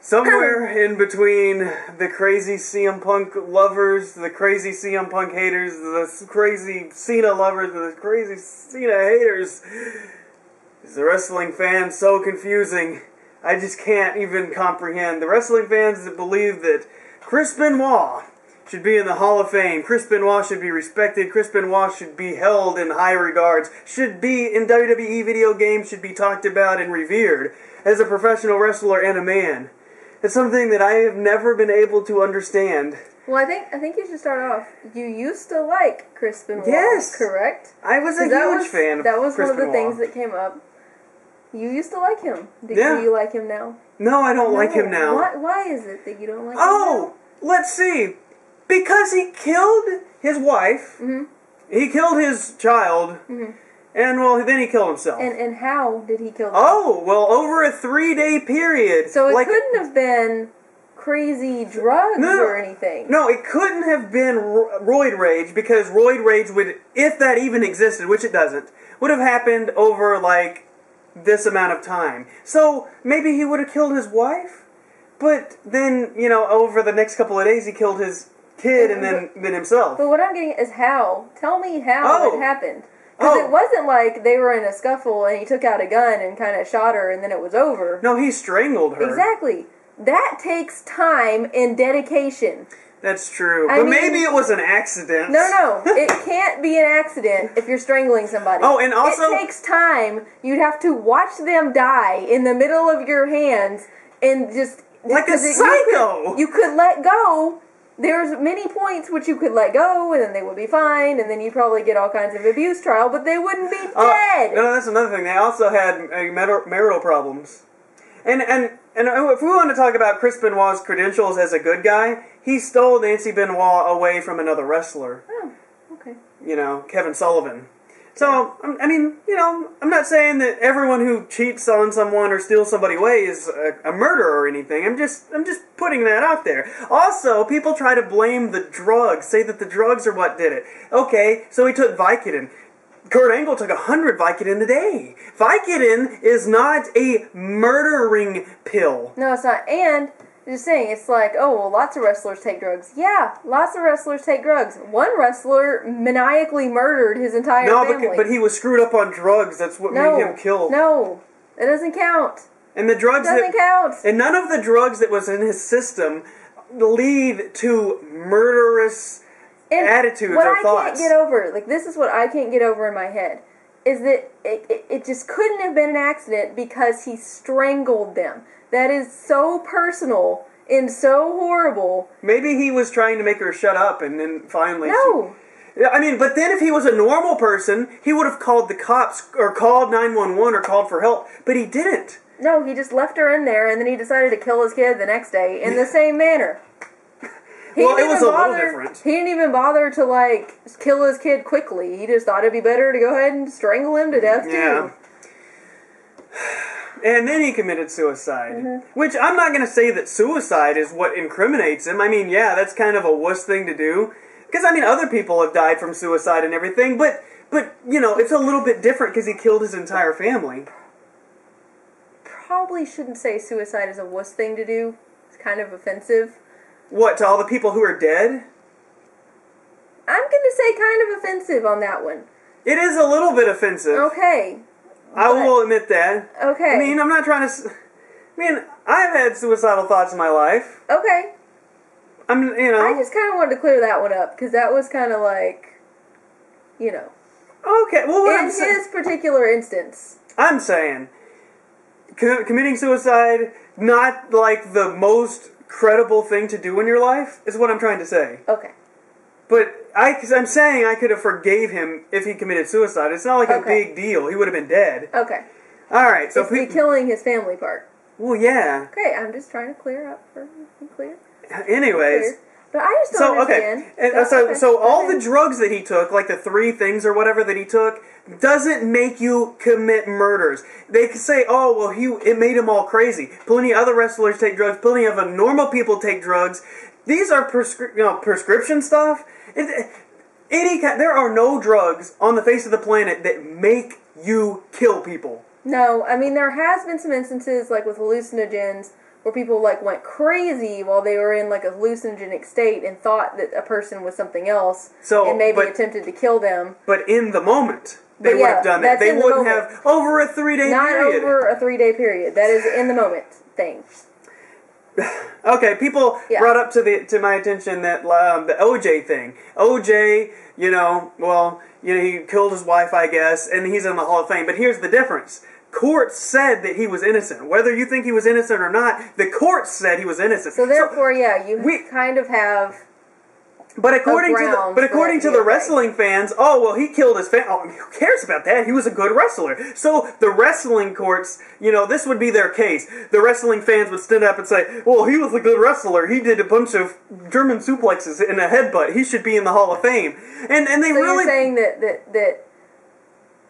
Somewhere in between the crazy CM Punk lovers, the crazy CM Punk haters, the crazy Cena lovers, the crazy Cena haters, is the wrestling fan so confusing. I just can't even comprehend. The wrestling fans that believe that Chris Benoit should be in the Hall of Fame, Chris Benoit should be respected, Chris Benoit should be held in high regards, should be in WWE video games, should be talked about and revered as a professional wrestler and a man. It's something that I have never been able to understand. Well, I think you should start off. You used to like Chris Benoit, yes, correct? I was a huge fan of Chris Benoit. That was one of the things that came up. You used to like him. Do you like him now? No, I don't like him now. Why is it that you don't like him now? Oh, let's see. Because he killed his wife. Mm-hmm. He killed his child. Mm-hmm. And, well, then he killed himself. And how did he kill himself? Oh, well, over a 3-day period. So it couldn't have been crazy drugs or anything. No, it couldn't have been roid rage, because roid rage would, if that even existed, which it doesn't, would have happened over, like, this amount of time. So maybe he would have killed his wife, but then, you know, over the next couple of days he killed his kid and then himself. But what I'm getting is how. Tell me how it happened. Because it wasn't like they were in a scuffle and he took out a gun and kind of shot her and then it was over. No, he strangled her. Exactly. That takes time and dedication. That's true. But maybe it was an accident. No. It can't be an accident if you're strangling somebody. Oh, and also... It takes time. You'd have to watch them die in the middle of your hands and just... Like a psycho! You could let go. There's many points which you could let go, and then they would be fine, and then you'd probably get all kinds of abuse trial, but they wouldn't be dead. No, that's another thing. They also had marital problems. And if we want to talk about Chris Benoit's credentials as a good guy, he stole Nancy Benoit away from another wrestler. Oh, okay. You know, Kevin Sullivan. So, I mean, you know, I'm not saying that everyone who cheats on someone or steals somebody away is a murderer or anything. I'm just putting that out there. Also, people try to blame the drugs, say that the drugs are what did it. Okay, so he took Vicodin. Kurt Angle took 100 Vicodin a day. Vicodin is not a murdering pill. No, it's not. And... just saying, it's like, oh, well, lots of wrestlers take drugs. Yeah, lots of wrestlers take drugs. One wrestler maniacally murdered his entire family. No, but he was screwed up on drugs. That's what made him kill. No, it doesn't count. And the drugs doesn't count. And none of the drugs that was in his system lead to murderous attitudes or thoughts. What I can't get over, like, this is what I can't get over in my head, is that it just couldn't have been an accident because he strangled them. That is so personal and so horrible. Maybe he was trying to make her shut up and then finally... No. I mean, but then if he was a normal person, he would have called the cops or called 911 or called for help. But he didn't. No, he just left her in there and then he decided to kill his kid the next day in the same manner. Well, it was a little different. He didn't even bother to, like, kill his kid quickly. He just thought it'd be better to go ahead and strangle him to death, too. And then he committed suicide. Which, I'm not going to say that suicide is what incriminates him. I mean, yeah, that's kind of a wuss thing to do. Because, I mean, other people have died from suicide and everything. But you know, it's a little bit different because he killed his entire family. Probably shouldn't say suicide is a wuss thing to do. It's kind of offensive. What, to all the people who are dead? I'm going to say kind of offensive on that one. It is a little bit offensive. Okay. I will admit that. Okay. I mean, I'm not trying to... I mean, I've had suicidal thoughts in my life. Okay. You know... I just kind of wanted to clear that one up, because that was kind of like, you know... Okay, well, in his particular instance. I'm saying, committing suicide, not, like, the most credible thing to do in your life, is what I'm trying to say. Okay. But I'm saying I could have forgave him if he committed suicide. It's not like a big deal. He would have been dead. Okay. All right. So it's the killing his family part. Well, yeah. Okay, I'm just trying to clear up for clear. Anyways. But I just don't understand. Okay. So all the drugs that he took, like the 3 things or whatever that he took, doesn't make you commit murders. They could say, oh, well, it made him all crazy. Plenty of other wrestlers take drugs. Plenty of normal people take drugs. These are prescription stuff. There are no drugs on the face of the planet that make you kill people. No, I mean, there has been some instances, like with hallucinogens, where people like went crazy while they were in like a hallucinogenic state and thought that a person was something else, and maybe attempted to kill them. But in the moment, they would have done that. They wouldn't have over a 3-day period. Not over a 3-day period. That is in the moment thing. Okay, people brought up to my attention that the OJ thing. OJ, he killed his wife, I guess, and he's in the Hall of Fame. But here's the difference. Courts said that he was innocent. Whether you think he was innocent or not, the courts said he was innocent. So therefore, we kind of have. But according to the wrestling fans, he killed his family. Oh, who cares about that? He was a good wrestler. So the wrestling courts, this would be their case. The wrestling fans would stand up and say, well, he was a good wrestler. He did a bunch of German suplexes and a headbutt. He should be in the Hall of Fame. And they so really... you're saying that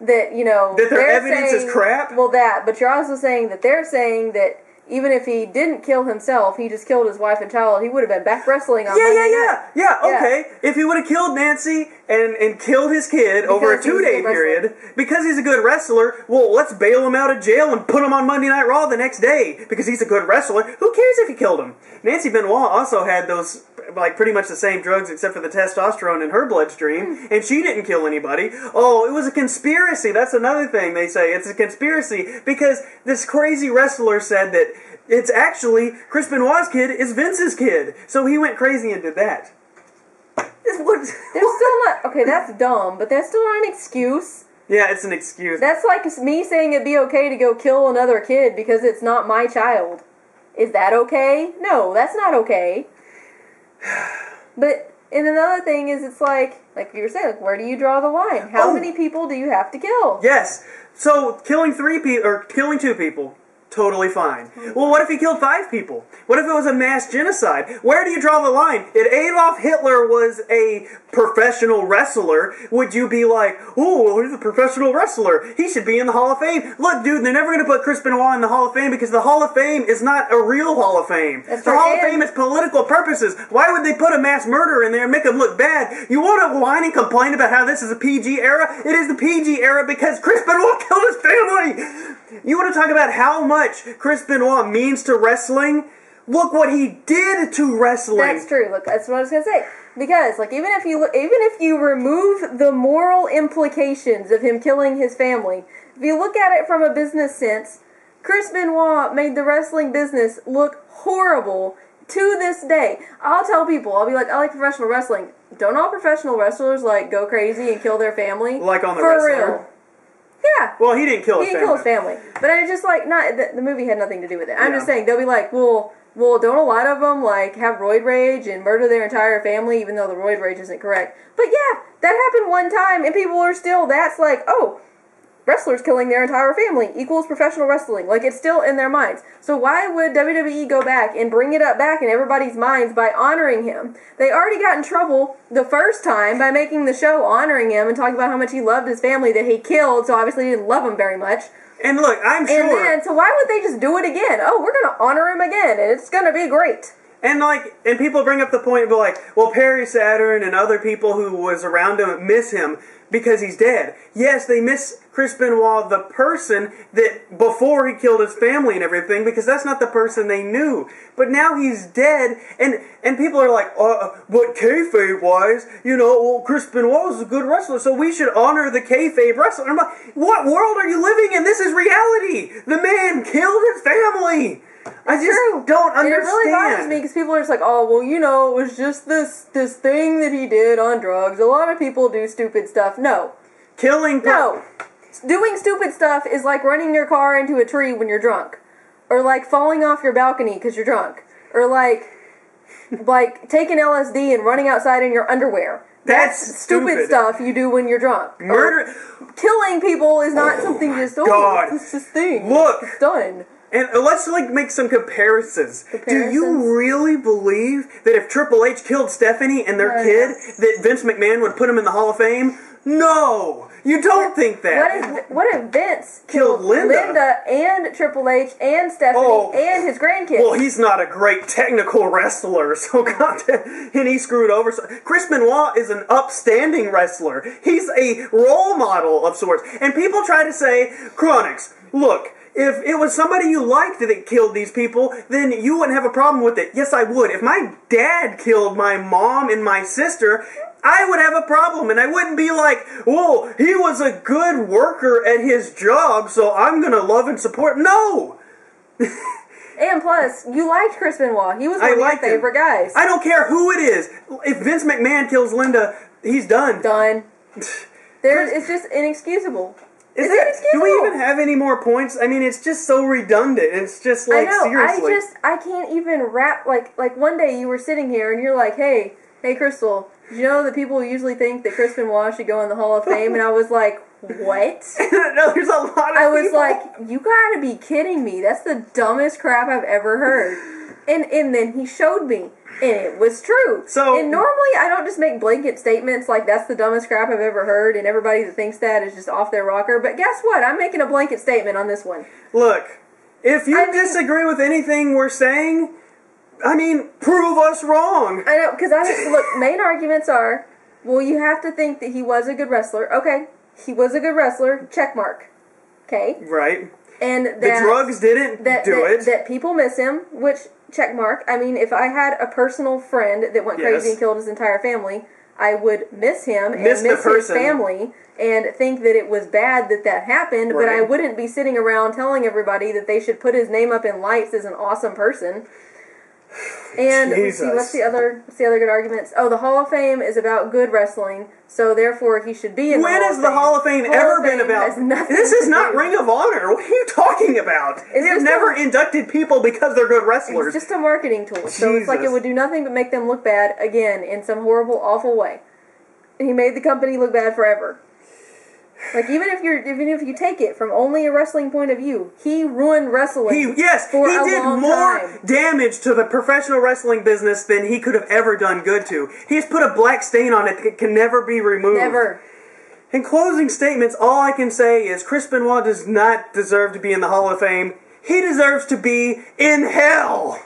their evidence is crap? Well, but you're also saying that they're saying that even if he didn't kill himself, he just killed his wife and child, he would have been back wrestling on Monday night. Yeah, okay. If he would have killed Nancy and killed his kid over a 2-day period, because he's a good wrestler, well, let's bail him out of jail and put him on Monday Night Raw the next day, because he's a good wrestler. Who cares if he killed him? Nancy Benoit also had those, pretty much the same drugs except for the testosterone in her bloodstream, and she didn't kill anybody. Oh, it was a conspiracy. That's another thing they say. It's a conspiracy because this crazy wrestler said that it's actually Chris Benoit's kid is Vince's kid. So he went crazy and did that. They're still not... Okay, that's dumb, but that's still not an excuse. Yeah, it's an excuse. That's like me saying it'd be okay to go kill another kid because it's not my child. Is that okay? No, that's not okay. But... And another thing is, it's like you were saying, where do you draw the line? How many people do you have to kill? Yes. So, killing 3 people, or killing 2 people, totally fine. Well, what if he killed 5 people? What if it was a mass genocide? Where do you draw the line? If Adolf Hitler was a professional wrestler, would you be like, oh, well, he's a professional wrestler. He should be in the Hall of Fame. Look, dude, they're never going to put Chris Benoit in the Hall of Fame because the Hall of Fame is not a real Hall of Fame. The Hall of Fame is political purposes. Why would they put a mass murderer in there and make him look bad? You want to whine and complain about how this is a PG era? It is the PG era because Chris Benoit killed his family. You want to talk about how much Chris Benoit means to wrestling? Look what he did to wrestling. That's true. Look, that's what I was gonna say. Because, even if you remove the moral implications of him killing his family, if you look at it from a business sense, Chris Benoit made the wrestling business look horrible to this day. I'll tell people, I'll be like, I like professional wrestling. Don't all professional wrestlers go crazy and kill their family? Like on the For wrestler? real. Yeah. Well, he didn't kill his family. He didn't kill his family. But I just the movie had nothing to do with it. I'm just saying, they'll be like, well, don't a lot of them, have roid rage and murder their entire family, even though the roid rage isn't correct? But yeah, that happened one time, and people are still, that's wrestlers killing their entire family equals professional wrestling. It's still in their minds. So why would WWE go back and bring it up back in everybody's minds by honoring him? They already got in trouble the first time by making the show honoring him and talking about how much he loved his family that he killed, so obviously he didn't love him very much. And look, I'm sure... And then, so why would they just do it again? Oh, we're going to honor him again, and it's going to be great. And people bring up the point and be like, well, Perry Saturn and other people who was around him miss him because he's dead. Yes, they miss Chris Benoit, the person that before he killed his family and everything, because that's not the person they knew. But now he's dead, and people are like, but kayfabe-wise, Chris Benoit was a good wrestler, so we should honor the kayfabe wrestler. I'm like, what world are you living in? This is reality. The man killed his family. I just don't understand. And it really bothers me because people are just like, oh, well, it was just this thing that he did on drugs. A lot of people do stupid stuff. No. No. Doing stupid stuff is like running your car into a tree when you're drunk. Or falling off your balcony because you're drunk. Or taking LSD and running outside in your underwear. That's stupid stuff you do when you're drunk. Murder. Killing people is not something just, it's this thing. Look. It's done. And let's make some comparisons. Do you really believe that if Triple H killed Stephanie and their kid, that Vince McMahon would put him in the Hall of Fame? No! You don't think that. What if Vince killed Linda and Triple H and Stephanie and his grandkids? Well, he's not a great technical wrestler, so and he screwed over. So, Chris Benoit is an upstanding wrestler. He's a role model of sorts. And people try to say, Chronix, look, If it was somebody you liked that killed these people, then you wouldn't have a problem with it. Yes, I would. If my dad killed my mom and my sister, I would have a problem, and I wouldn't be like, "Whoa, he was a good worker at his job, so I'm gonna love and support." No! And plus, you liked Chris Benoit. He was one of your favorite guys. I don't care who it is. If Vince McMahon kills Linda, he's done. Done. It's just inexcusable. Is it? Do we even have any more points? I mean, it's just so redundant. It's just like, I know, seriously. I can't even wrap, like one day you were sitting here and you're like, hey, Crystal, did you know that people usually think that Chris Benoit should go in the Hall of Fame? And I was like, what? No, there's a lot of people. I was like, you gotta be kidding me. That's the dumbest crap I've ever heard. And then he showed me. And it was true. And normally I don't just make blanket statements like that's the dumbest crap I've ever heard and everybody that thinks that is just off their rocker. But guess what? I'm making a blanket statement on this one. Look, if you disagree with anything we're saying, I mean, prove us wrong. I know, because look, main arguments are, well, you have to think that he was a good wrestler. Okay, he was a good wrestler. Check mark. Okay. Right. And the drugs didn't do it. That people miss him, which... check mark. I mean, if I had a personal friend that went crazy and killed his entire family, I would miss him and miss his family and think that it was bad that happened, but I wouldn't be sitting around telling everybody that they should put his name up in lights as an awesome person. And let's see, what's the other good arguments? Oh, the Hall of Fame is about good wrestling, so therefore he should be in the Hall of Fame. When has the Hall of Fame ever been about? This is not Ring of Honor. What are you talking about? They have never inducted people because they're good wrestlers. It's just a marketing tool. So it's like it would do nothing but make them look bad again in some horrible, awful way. And he made the company look bad forever. Like even if you take it from only a wrestling point of view, he ruined wrestling. He did more damage to the professional wrestling business than he could have ever done good to. He's put a black stain on it that can never be removed. Never. In closing statements, all I can say is Chris Benoit does not deserve to be in the Hall of Fame. He deserves to be in hell.